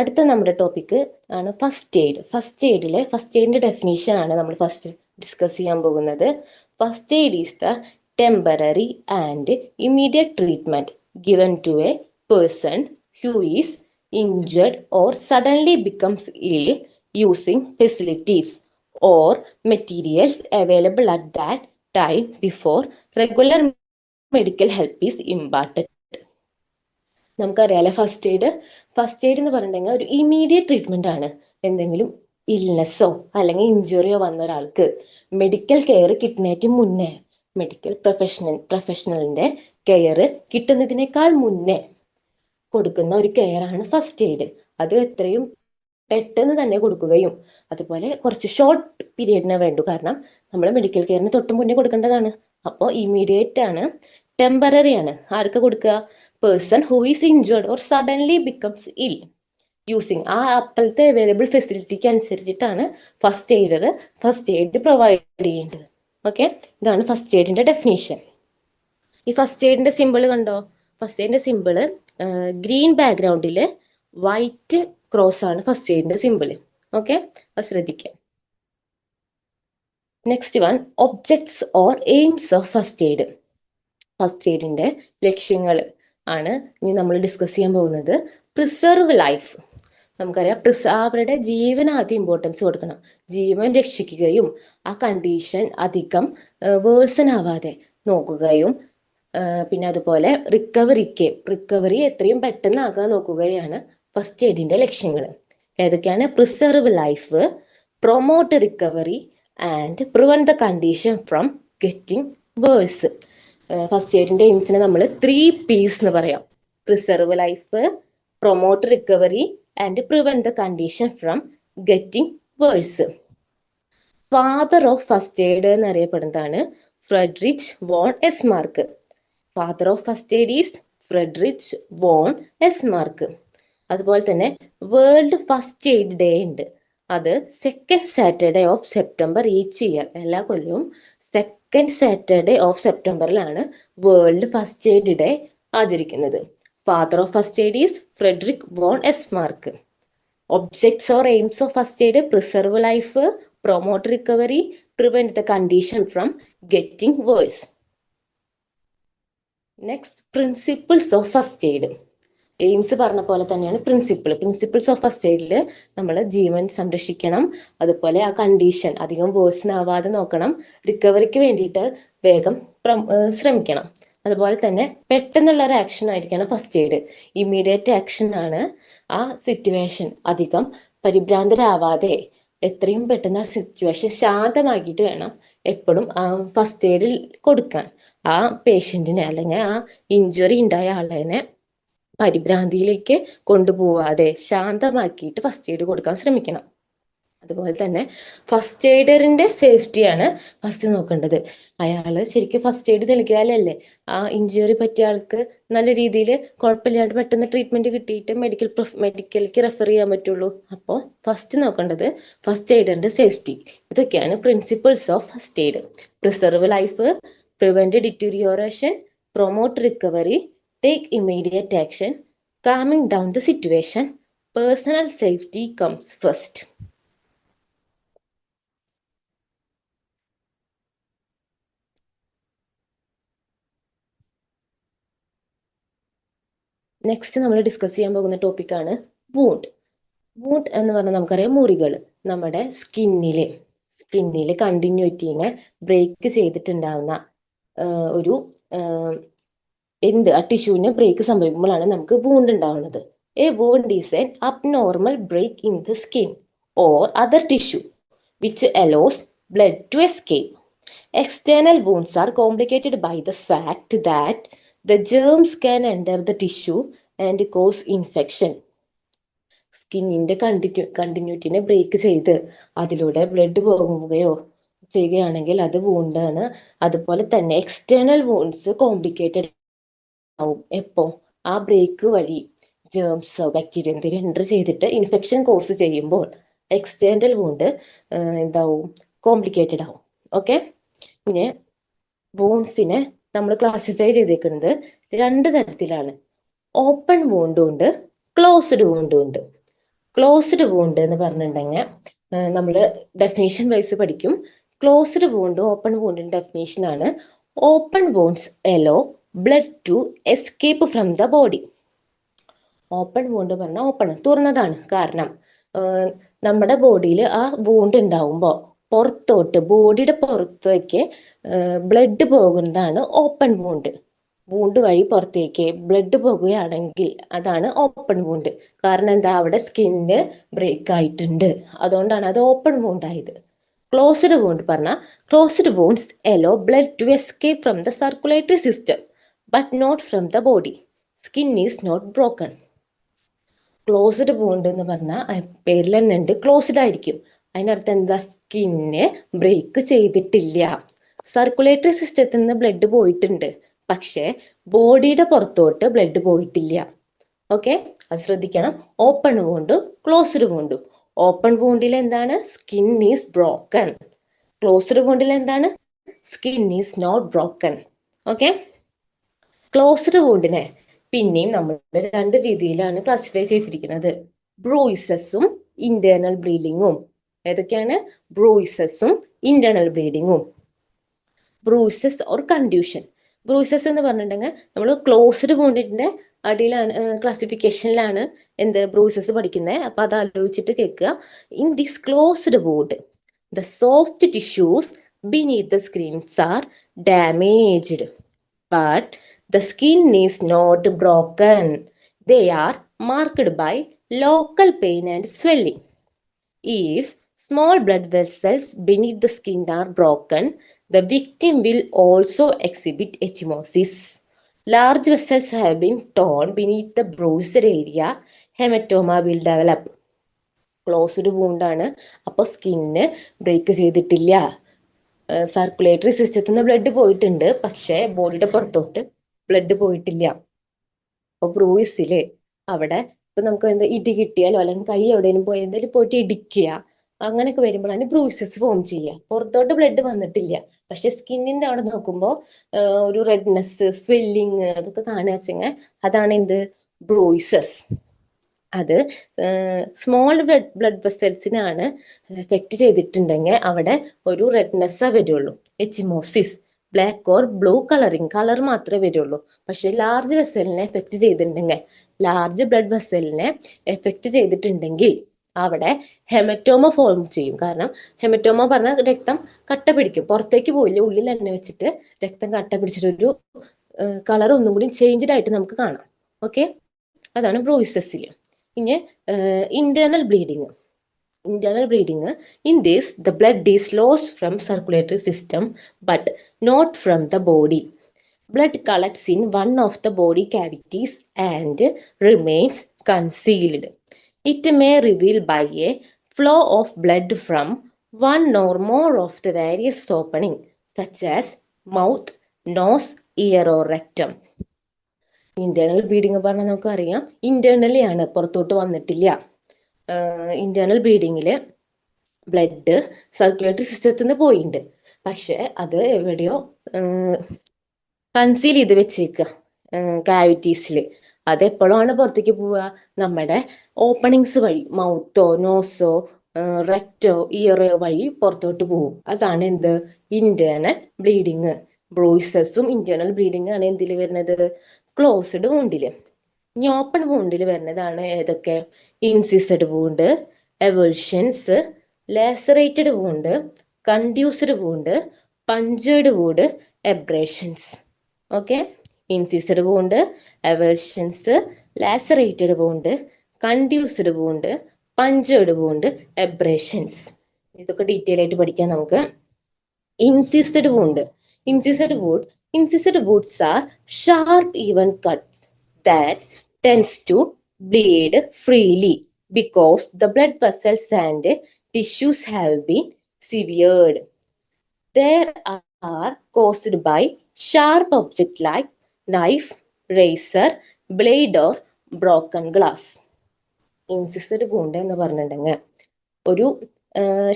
അടുത്ത നമ്മുടെ ടോപ്പിക് ആണ് ഫസ്റ്റ് എയ്ഡ്. ഫസ്റ്റ് എയ്ഡിന്റെ ഡെഫിനേഷൻ ആണ് നമ്മൾ ഫസ്റ്റ് ഡിസ്കസ് ചെയ്യാൻ പോകുന്നത്. First aid is the temporary and immediate treatment given to a person who is injured or suddenly becomes ill using facilities or materials available at that time before regular medical help is imparted. നമുക്കറിയാലോ first aid എന്ന് പറഞ്ഞിട്ടുണ്ടെങ്കിൽ ഒരു immediate treatment ആണ്. എന്തെങ്കിലും ഇൽനെസ്സോ അല്ലെങ്കിൽ ഇഞ്ചുറിയോ വന്ന ഒരാൾക്ക് medical care കിട്ടുന്നതിന് മുന്നേ, മെഡിക്കൽ പ്രൊഫഷണലിന്റെ കെയർ കിട്ടുന്നതിനേക്കാൾ മുന്നേ കൊടുക്കുന്ന ഒരു കെയർ ആണ് ഫസ്റ്റ് എയ്ഡ്. അത് എത്രയും പെട്ടെന്ന് തന്നെ കൊടുക്കുകയും അതുപോലെ കുറച്ച് ഷോർട്ട് പീരീഡിനെ വേണ്ടു. കാരണം നമ്മൾ മെഡിക്കൽ കെയറിന് തൊട്ട് മുന്നേ കൊടുക്കേണ്ടതാണ്. അപ്പോൾ ഇമ്മീഡിയറ്റ് ആണ്, ടെമ്പററി ആണ്. ആർക്ക് കൊടുക്കുക? Person who is injured or suddenly becomes ill using ആ അപ്പോഴത്തെ അവൈലബിൾ ഫെസിലിറ്റിക്ക് അനുസരിച്ചിട്ടാണ് ഫസ്റ്റ് എയ്ഡ് പ്രൊവൈഡ് ചെയ്യേണ്ടത്. ഓക്കെ, ഇതാണ് ഫസ്റ്റ് എയ്ഡിന്റെ ഡെഫിനേഷൻ. ഈ ഫസ്റ്റ് എയ്ഡിന്റെ സിമ്പിൾ കണ്ടോ? ഫസ്റ്റ് എയ്ഡിന്റെ സിമ്പിള് ഗ്രീൻ ബാക്ക്ഗ്രൗണ്ടില് വൈറ്റ് ക്രോസ് ആണ് ഫസ്റ്റ് എയ്ഡിന്റെ സിമ്പിൾ. ഓക്കെ, അത് ശ്രദ്ധിക്കാം. Next one, objects or aims of first aid. First എയ്ഡിന്റെ ലക്ഷ്യങ്ങൾ ആണ് ഇനി നമ്മൾ ഡിസ്കസ് ചെയ്യാൻ പോകുന്നത്. Preserve life. നമുക്കറിയാം, അവരുടെ ജീവന് ആദ്യം ഇമ്പോർട്ടൻസ് കൊടുക്കണം. ജീവൻ രക്ഷിക്കുകയും ആ കണ്ടീഷൻ അധികം വേഴ്സൺ ആവാതെ നോക്കുകയും പിന്നെ അതുപോലെ റിക്കവറി എത്രയും പെട്ടെന്ന് ആകാൻ നോക്കുകയാണ് ഫസ്റ്റ് എയ്ഡിന്റെ ലക്ഷ്യങ്ങൾ. ഏതൊക്കെയാണ്? Preserve life, promote recovery and prevent the condition from getting worse. First എയ്ഡിന്റെ എയിംസിനെ നമ്മൾ 3Ps എന്ന് പറയാം. Preserve life, promote recovery and prevent the condition from getting worse. Father of first aid എന്നറിയപ്പെടുന്നതാണ് Friedrich von Esmarch. Father of first aid is Friedrich von Esmarch. അതുപോലെ തന്നെ world first aid day ഉണ്ട്. അത് second Saturday of September each year. എല്ലാ കൊല്ലവും second Saturday of സെപ്റ്റംബറിലാണ് world first aid day ആചരിക്കുന്നത്. Father of first aid is Friedrich von Esmarch. Objects or aims of first aid: preserve life, promote recovery, prevent the condition from getting worse. Next, principles of first aid. Aims പറഞ്ഞ പോലെ തന്നെയാണ് principles of first എയ്ഡിൽ നമ്മൾ ജീവൻ സംരക്ഷിക്കണം, അതുപോലെ ആ condition അധികം version ആവാതെ നോക്കണം, റിക്കവറിക്ക് വേണ്ടിയിട്ട് വേഗം ശ്രമിക്കണം. അതുപോലെ തന്നെ പെട്ടെന്നുള്ള ഒരു ആക്ഷൻ ആയിരിക്കണം ഫസ്റ്റ് എയ്ഡ്. ഇമ്മീഡിയറ്റ് ആക്ഷൻ ആണ്. ആ സിറ്റുവേഷൻ അധികം പരിഭ്രാന്തരാവാതെ എത്രയും പെട്ടെന്ന് ആ സിറ്റുവേഷൻ ശാന്തമാക്കിയിട്ട് വേണം എപ്പോഴും ഫസ്റ്റ് എയ്ഡിൽ കൊടുക്കാൻ. ആ പേഷ്യന്റിനെ അല്ലെങ്കിൽ ആ ഇഞ്ചുറി ഉണ്ടായ ആളെ പരിഭ്രാന്തിയിലേക്ക് കൊണ്ടുപോവാതെ ശാന്തമാക്കിയിട്ട് ഫസ്റ്റ് എയ്ഡ് കൊടുക്കാൻ ശ്രമിക്കണം. അതുപോലെ തന്നെ ഫസ്റ്റ് എയ്ഡറിന്റെ സേഫ്റ്റിയാണ് ഫസ്റ്റ് നോക്കേണ്ടത്. അയാള് ശരിക്കും ഫസ്റ്റ് എയ്ഡ് നൽകിയാലല്ലേ ആ ഇഞ്ചുറി പറ്റിയ ആൾക്ക് നല്ല രീതിയിൽ കുഴപ്പമില്ലാണ്ട് പെട്ടെന്ന് ട്രീറ്റ്മെന്റ് കിട്ടിയിട്ട് മെഡിക്കലിലേക്ക് റെഫർ ചെയ്യാൻ പറ്റുള്ളൂ. അപ്പോൾ ഫസ്റ്റ് നോക്കേണ്ടത് ഫസ്റ്റ് എയ്ഡറിന്റെ സേഫ്റ്റി. ഇതൊക്കെയാണ് principles of first aid. Preserve life, prevent deterioration, promote recovery, take immediate action, calming down the situation, personal safety comes first. Next നമ്മൾ ഡിസ്കസ് ചെയ്യാൻ പോകുന്ന ടോപ്പിക്കാണ് വൂണ്ട്. വൂണ്ട് എന്ന് പറഞ്ഞാൽ നമുക്കറിയാം മുറികൾ. നമ്മുടെ സ്കിന്നില് കണ്ടിന്യൂറ്റിനെ ബ്രേക്ക് ചെയ്തിട്ടുണ്ടാവുന്ന ഒരു ആ ടിഷ്യൂവിന് ബ്രേക്ക് സംഭവിക്കുമ്പോഴാണ് നമുക്ക് വൂണ്ട് ഉണ്ടാവുന്നത്. A wound is an abnormal break in the skin or other tissue which allows blood to escape. External wounds are complicated by the fact that the germs can enter the tissue and cause infection. സ്കിന്നിന്റെ കണ്ടിന്യൂറ്റിനെ break ചെയ്ത് അതിലൂടെ blood പോകുകയോ ചെയ്യുകയാണെങ്കിൽ അത് വൂണ്ടാണ്. അതുപോലെ തന്നെ external വൂണ്ട്സ് complicated ആവും. എപ്പോ ആ ബ്രേക്ക് വഴി ജേംസോ ബാക്ടീരിയ എന്തെങ്കിലും എൻ്റർ ചെയ്തിട്ട് ഇൻഫെക്ഷൻ കോസ് ചെയ്യുമ്പോൾ എക്സ്റ്റേണൽ വൂണ്ട് എന്താവും? കോംപ്ലിക്കേറ്റഡ് ആവും. ഓക്കെ, പിന്നെ വൂണ്ട്സിനെ നമ്മൾ ക്ലാസിഫൈ ചെയ്തേക്കുന്നത് 2 തരത്തിലാണ്. ഓപ്പൺ വൂണ്ടും ഉണ്ട്, ക്ലോസ്ഡ് വൂണ്ടും ഉണ്ട്. ക്ലോസ്ഡ് വൂണ്ട് എന്ന് പറഞ്ഞിട്ടുണ്ടെങ്കിൽ നമ്മൾ ഡെഫിനേഷൻ വൈസ് പഠിക്കും. ക്ലോസ്ഡ് വൂണ്ട് ഓപ്പൺ വൂണ്ടിന്റെ ഡെഫിനേഷൻ ആണ്: open wounds allow blood to escape from the body. Open wound പറഞ്ഞാൽ ഓപ്പൺ തുറന്നതാണ്. കാരണം നമ്മുടെ ബോഡിയിൽ ആ വൂണ്ട് ഉണ്ടാവുമ്പോൾ പുറത്തോട്ട്, ബോഡിയുടെ പുറത്തേക്ക് ബ്ലഡ് പോകുന്നതാണ് ഓപ്പൺ വൂണ്ട്. വൂണ്ട് വഴി പുറത്തേക്ക് ബ്ലഡ് പോകുകയാണെങ്കിൽ അതാണ് ഓപ്പൺ വൂണ്ട്. കാരണം എന്താ, അവിടെ സ്കിന്ന് ബ്രേക്ക് ആയിട്ടുണ്ട്, അതുകൊണ്ടാണ് അത് ഓപ്പൺ വൂണ്ട് ആയത്. ക്ലോസ്ഡ് വൂണ്ട് പറഞ്ഞാൽ closed wounds allow blood to escape from the circulatory system but not from the body. Skin is not broken. Closed wound എന്ന് പറഞ്ഞാൽ പേരിൽ തന്നെ ഉണ്ട്, ക്ലോസ്ഡ് ആയിരിക്കും. അതിനർത്ഥം എന്താ, സ്കിന്ന് ബ്രേക്ക് ചെയ്തിട്ടില്ല. സർക്കുലേറ്ററി സിസ്റ്റത്തിൽ നിന്ന് ബ്ലഡ് പോയിട്ടുണ്ട്, പക്ഷെ ബോഡിയുടെ പുറത്തോട്ട് ബ്ലഡ് പോയിട്ടില്ല. ഓക്കെ, അത് ശ്രദ്ധിക്കണം. ഓപ്പൺ വൂണ്ടും ക്ലോസ്ഡ് വൂണ്ടും. ഓപ്പൺ വൂണ്ടിൽ എന്താണ്, സ്കിൻ ഈസ് ബ്രോക്കൺ. ക്ലോസ്ഡ് വൂണ്ടിൽ എന്താണ്, skin is not broken. Okay, closed വൂണ്ടിനെ പിന്നെയും നമ്മൾ രണ്ട് രീതിയിലാണ് ക്ലാസിഫൈ ചെയ്തിരിക്കുന്നത്: ബ്രൂയിസസും ഇന്റേണൽ ബ്ലീഡിങ്ങും. ഏതൊക്കെയാണ്? ബ്രൂയിസസും ഇന്റേണൽ ബ്ലീഡിങ്ങും. Bruises or contusion. ബ്രൂയിസസ് എന്ന് പറഞ്ഞിട്ടുണ്ടെങ്കിൽ നമ്മൾ ക്ലോസ്ഡ് വൂണ്ടിന്റെ അടിയിലാണ്, ക്ലാസിഫിക്കേഷനിലാണ് എന്ത് ബ്രൂയിസസ് പഠിക്കുന്നത്. അപ്പൊ അത് ആലോചിച്ചിട്ട് കേൾക്കുക. In this closed wound the soft tissues beneath the skins are damaged but the skin is not broken. They are marked by local pain and swelling. If small blood vessels beneath the skin are broken, the victim will also exhibit ecchymosis. Large vessels have been torn beneath the bruised area. Hematoma will develop. Closed wound ആണ്, അപ്പോൾ skin break ചെയ്തിട്ടില്ല. Circulatory സിസ്റ്റത്തിൽ നിന്ന് blood പോയിട്ടുണ്ട്, പക്ഷേ ബോഡിയുടെ പുറത്തോട്ട് blood പോയിട്ടില്ല. അപ്പൊ ബ്രൂയിസില് അവിടെ ഇപ്പൊ നമുക്ക് എന്താ ഇടി കിട്ടിയാലോ അല്ലെങ്കിൽ കൈ എവിടെയെങ്കിലും പോയി എന്തായാലും പോയിട്ട് ഇടിക്കുക, അങ്ങനെയൊക്കെ വരുമ്പോഴാണ് ബ്രൂയിസസ് ഫോം ചെയ്യുക. പുറത്തോട്ട് ബ്ലഡ് വന്നിട്ടില്ല, പക്ഷെ സ്കിന്നിന്റെ അവിടെ നോക്കുമ്പോൾ ഒരു റെഡ്നെസ്, സ്വെല്ലിങ് അതൊക്കെ കാണുക വെച്ചെങ്കിൽ അതാണ് എന്ത്, ബ്രൂയിസസ്. അത് സ്മോൾ ബ്ലഡ് വെസൽസിനാണ് എഫക്റ്റ് ചെയ്തിട്ടുണ്ടെങ്കിൽ അവിടെ ഒരു റെഡ്നെസ്സാ വരുള്ളൂ, എച്ചിമോസിസ്, ബ്ലാക്ക് ഓർ ബ്ലൂ കളർ മാത്രമേ വരുള്ളൂ. പക്ഷെ ലാർജ് വെസലിനെ എഫക്റ്റ് ചെയ്തിട്ടുണ്ടെങ്കിൽ, ലാർജ് ബ്ലഡ് വെസലിനെ എഫക്റ്റ് ചെയ്തിട്ടുണ്ടെങ്കിൽ അവിടെ ഹെമറ്റോമ ഫോം ചെയ്യും. കാരണം ഹെമറ്റോമ പറഞ്ഞാൽ രക്തം കട്ട പിടിക്കും, പുറത്തേക്ക് പോയില്ല, ഉള്ളിൽ തന്നെ വെച്ചിട്ട് രക്തം കട്ട പിടിച്ചിട്ടൊരു കളർ ഒന്നും കൂടി ചേഞ്ച്ഡ് ആയിട്ട് നമുക്ക് കാണാം. ഓക്കെ, അതാണ് ബ്രൂയിസസിൽ. ഇനി internal bleeding. Internal bleeding. In this, the blood is lost from circulatory system but not from the body. Blood collects in one of the body cavities and remains concealed. It may reveal by a flow of blood from one or more of the various openings such as mouth, nose, ear or rectum. Internal bleeding പറഞ്ഞാൽ നമുക്കറിയാം internally ആണ്, പുറത്തോട്ട് വന്നിട്ടില്ല. Internal ബ്ലീഡിങ്ങില് blood circulatory സിസ്റ്റത്തിൽ നിന്ന് പോയിട്ടുണ്ട്, പക്ഷെ അത് എവിടെയോ കൺസീൽ ചെയ്ത് വെച്ചേക്കുക കാവിറ്റീസിൽ. അത് എപ്പോഴാണ് പുറത്തേക്ക് പോവുക, നമ്മുടെ ഓപ്പണിങ്സ് വഴി, മൗത്തോ നോസോ റെക്റ്റോ ഇയർ വഴി പുറത്തോട്ട് പോകും. അതാണ് എന്ത്, ഇന്റേണൽ ബ്ലീഡിങ്. ബ്രൂയിസസും ഇന്റേണൽ ബ്ലീഡിങ് ആണ് എന്തിൽ വരുന്നത്, ക്ലോസ്ഡ് വൂണ്ടില്. ഇനി ഓപ്പൺ വൂണ്ടിൽ വരുന്നതാണ് ഏതൊക്കെ, incised wound, avulsions, lacerated wound, contused wound, punctured wound, abrasions. Okay, incised wound, avulsions, lacerated wound, contused wound, punctured wound, abrasions. ഇതൊക്കെ ഡീറ്റെയിൽ ആയിട്ട് പഠിക്കാം നമുക്ക്. Incised wound. Incised wounds are sharp even cuts that tends to bleed freely because the blood vessels and tissues have been severed. They are caused by sharp objects like knife, razor, blade or broken glass. Incised wound എന്ന് പറഞ്ഞിട്ടുണ്ടെങ്കിൽ ഒരു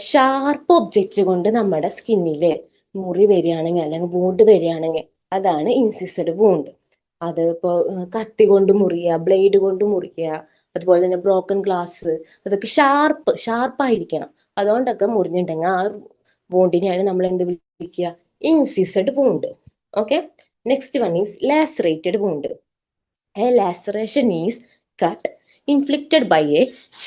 sharp object കൊണ്ട് നമ്മുടെ സ്കിന്നില് മുറി വരികയാണെങ്കിൽ അല്ലെങ്കിൽ wound വരികയാണെങ്കിൽ അതാണ് ഇൻസിസഡ് വൂണ്ട്. അത് ഇപ്പോൾ കത്തി കൊണ്ട് മുറിയുക, ബ്ലേഡ് കൊണ്ട് മുറിക്കുക, അതുപോലെ തന്നെ ബ്രോക്കൺ ഗ്ലാസ്, അതൊക്കെ ഷാർപ്പായിരിക്കണം. അതുകൊണ്ടൊക്കെ മുറിഞ്ഞിട്ടുണ്ടെങ്കിൽ ആ വൂണ്ടിനെയാണ് നമ്മൾ എന്ത് വിളിക്കുക? Incised wound. Okay, next one is lacerated wound. A laceration is cut inflicted by a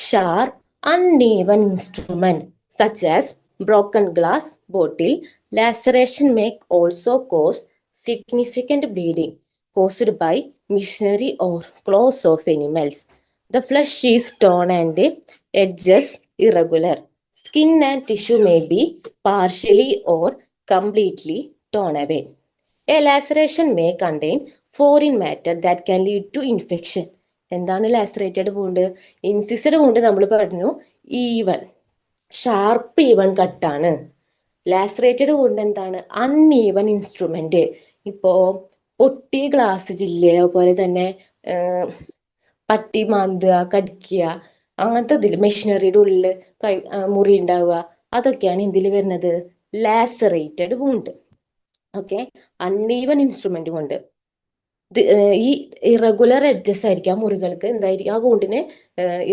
sharp, uneven instrument such as broken glass bottle. Laceration may also cause significant bleeding caused by machinery or claws of animals. The flesh is torn and edges irregular. Skin and tissue may be partially or completely torn away. A laceration may contain foreign matter that can lead to infection. എന്താണ് ലാസറേറ്റഡ് wound? ഇൻസിസഡ് wound നമ്മൾ പറഞ്ഞു even, sharp even കട്ടാണ്. ലാസറേറ്റഡ് wound എന്താണ്? Uneven instrument. ഇപ്പോ പൊട്ടിയ glass ചില്ല്, അതുപോലെ തന്നെ പട്ടി മാന്തുക, കടിക്കുക, അങ്ങനത്തെ ഇതിൽ മെഷീനറിയുടെ ഉള്ളിൽ മുറി ഉണ്ടാവുക, അതൊക്കെയാണ് ഇതിൽ വരുന്നത് ലാസറേറ്റഡ് വൂണ്ട്. ഓക്കെ, അൺഈവൻ ഇൻസ്ട്രുമെന്റ് കൊണ്ട് ഈ ഇറഗുലർ എഡ്ജസ് ആയിരിക്കും ആ മുറികൾക്ക്, എന്തായിരിക്കും ആ വൂണ്ടിന്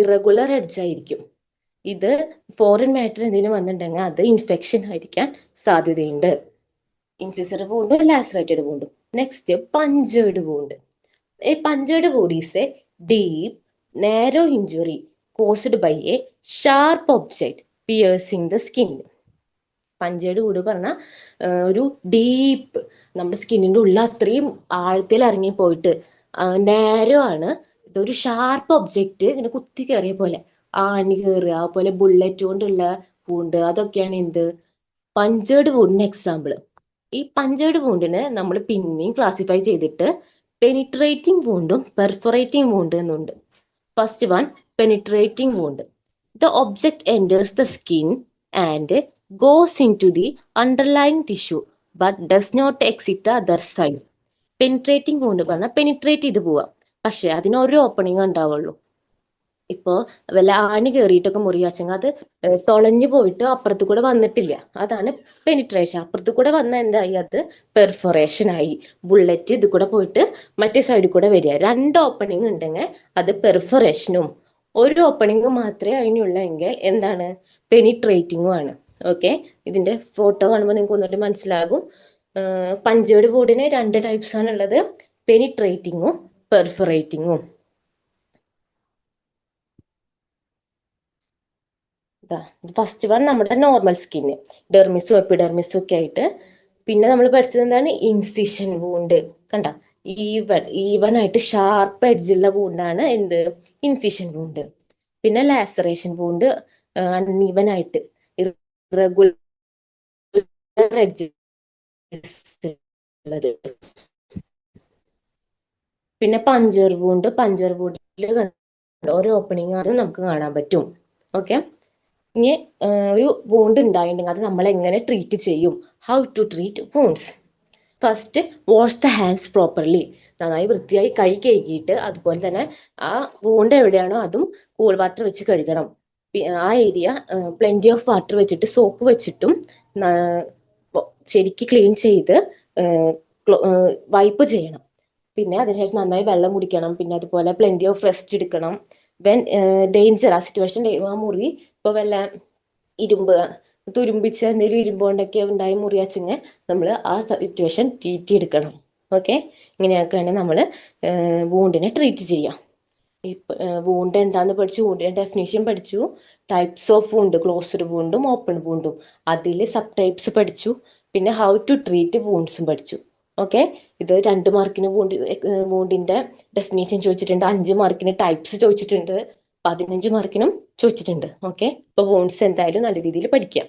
ഇറഗുലർ എഡ്ജ് ആയിരിക്കും. ഇത് ഫോറിൻ മാറ്റർ എന്തെങ്കിലും വന്നിട്ടുണ്ടെങ്കിൽ അത് ഇൻഫെക്ഷൻ ആയിരിക്കാൻ സാധ്യതയുണ്ട്. ഇൻസിസഡ് വൂണ്ടും ലാസറേറ്റഡ് വൂണ്ടും. Next punctured wound. A punctured wound is a deep narrow injury caused by a sharp object piercing the skin. Punctured wound പറഞ്ഞാൽ ഒരു ഡീപ്പ്, നമ്മുടെ സ്കിന്നിന്റെ ഉള്ളിൽ അത്രയും ആഴത്തിൽ ഇറങ്ങി പോയിട്ട് നാരോ ആണ്. ഇതൊരു ഷാർപ്പ് ഒബ്ജക്റ്റ് ഇങ്ങനെ കുത്തി കയറിയ പോലെ, ആണി കയറുക, അതുപോലെ ബുള്ളറ്റ് കൊണ്ടുള്ള വൂണ്ട്, അതൊക്കെയാണ് എന്ത് പഞ്ചേർഡ് വൂണ്ടിന് എക്സാമ്പിൾ. ഈ പഞ്ചേർഡ് വൂണ്ടിന് നമ്മൾ പിന്നെയും ക്ലാസിഫൈ ചെയ്തിട്ട് പെനിട്രേറ്റിംഗ് വൂണ്ടും പെർഫറേറ്റിംഗ് വൂണ്ട് എന്നുണ്ട്. First one, penetrating wound. The object enters the skin and goes into the underlying tissue but does not exit the other side. Penetrating wound പറഞ്ഞാൽ പെനിട്രേറ്റ് ചെയ്ത് പോവാം, പക്ഷെ അതിനൊരു ഓപ്പണിംഗ് ഉണ്ടാവുള്ളൂ. ഇപ്പോ വല്ല ആണി കയറിയിട്ടൊക്കെ മുറിയാച്ചെങ്കിൽ അത് തുളഞ്ഞു പോയിട്ട് അപ്പുറത്ത് കൂടെ വന്നിട്ടില്ല, അതാണ് പെനിട്രേഷൻ. അപ്പുറത്ത് കൂടെ വന്ന എന്തായി? അത് പെർഫൊറേഷൻ ആയി. ബുള്ളറ്റ് ഇത് കൂടെ പോയിട്ട് മറ്റേ സൈഡിൽ കൂടെ വരിക. രണ്ട് ഓപ്പണിംഗ് ഉണ്ടെങ്കിൽ അത് പെർഫൊറേഷനും, ഒരു ഓപ്പണിംഗ് മാത്രമേ അതിനുള്ളെങ്കിൽ എന്താണ്? പെനിട്രേറ്റിംഗും ആണ്. ഓക്കെ, ഇതിന്റെ ഫോട്ടോ കാണുമ്പോൾ നിങ്ങൾക്ക് ഒന്നുകൂടി മനസ്സിലാകും. പഞ്ചേർഡ് വൂണ്ടിന് രണ്ട് ടൈപ്സ് ആണ് ഉള്ളത്, പെനിട്രേറ്റിംഗും പെർഫറേറ്റിംഗും. ഫസ്റ്റ് വൺ നമ്മുടെ നോർമൽ സ്കിന്ന്, ഡെർമിസും എപ്പിഡെർമിസും ഒക്കെ ആയിട്ട്. പിന്നെ നമ്മൾ പഠിച്ചത് എന്താണ്? Incision wound. കണ്ട, ഈവൻ ആയിട്ട് ഷാർപ്പ് എഡ്ജുള്ള വൂണ്ടാണ് എന്ത്? Incision wound. പിന്നെ ലാസറേഷൻ വൂണ്ട് അൺഈവൻ ആയിട്ട് ഇറഗുലർ എഡ്ജ് ഉള്ളത്. പിന്നെ പഞ്ചർ വൂണ്ടിൽ ഓരോ ഓപ്പണിംഗ് ആണ് നമുക്ക് കാണാൻ പറ്റും. ഓക്കെ, ഇനി ഒരു വൂണ്ട് ഉണ്ടായിട്ടുണ്ടെങ്കിൽ അത് നമ്മൾ എങ്ങനെ ട്രീറ്റ് ചെയ്യും? How to treat wounds. First, wash the hands properly. നന്നായി വൃത്തിയായി കഴുകിയിട്ട്, അതുപോലെ തന്നെ ആ വൂണ്ട് എവിടെയാണോ അതും കൂൾ വാട്ടർ വെച്ച് കഴുകണം. ആ ഏരിയ പ്ലെന്റി ഓഫ് വാട്ടർ വെച്ചിട്ട് സോപ്പ് വെച്ചിട്ടും ശരിക്ക് ക്ലീൻ ചെയ്ത് വൈപ്പ് ചെയ്യണം. പിന്നെ അതിനുശേഷം നന്നായി വെള്ളം കുടിക്കണം. പിന്നെ അതുപോലെ പ്ലെന്റി ഓഫ് റെസ്റ്റ് എടുക്കണം. വെൻ ഡേഞ്ചർ, ആ സിറ്റുവേഷൻ, ആ മുറി ഇപ്പൊ വല്ല തുരുമ്പിച്ച എന്തെങ്കിലും ഇരുമ്പുകൊണ്ടൊക്കെ ഉണ്ടായി മുറിയാച്ചെങ്കിൽ നമ്മൾ ആ സിറ്റുവേഷൻ ട്രീറ്റ് എടുക്കണം. ഓക്കെ, ഇങ്ങനെയൊക്കെയാണ് നമ്മൾ വൂണ്ടിനെ ട്രീറ്റ് ചെയ്യാം. വൂണ്ട് എന്താന്ന് പഠിച്ചു, വൂണ്ടിന്റെ ഡെഫിനേഷൻ പഠിച്ചു, ടൈപ്സ് ഓഫ് വൂണ്ട്, ക്ലോസ്ഡ് വൂണ്ടും ഓപ്പൺ വൂണ്ടും, അതിൽ സബ് ടൈപ്സ് പഠിച്ചു. പിന്നെ ഹൗ ടു ട്രീറ്റ് വൂണ്ട്സും പഠിച്ചു. ഓക്കെ, ഇത് 2 മാർക്കിന് വൂണ്ടിന്റെ ഡെഫിനേഷൻ ചോദിച്ചിട്ടുണ്ട്, 5 മാർക്കിന് ടൈപ്സ് ചോദിച്ചിട്ടുണ്ട്, 15 മാർക്കിനും ചോദിച്ചിട്ടുണ്ട്. ഓക്കെ, ഇപ്പൊ വൂണ്ട്സ് എന്തായാലും നല്ല രീതിയിൽ പഠിക്കാം.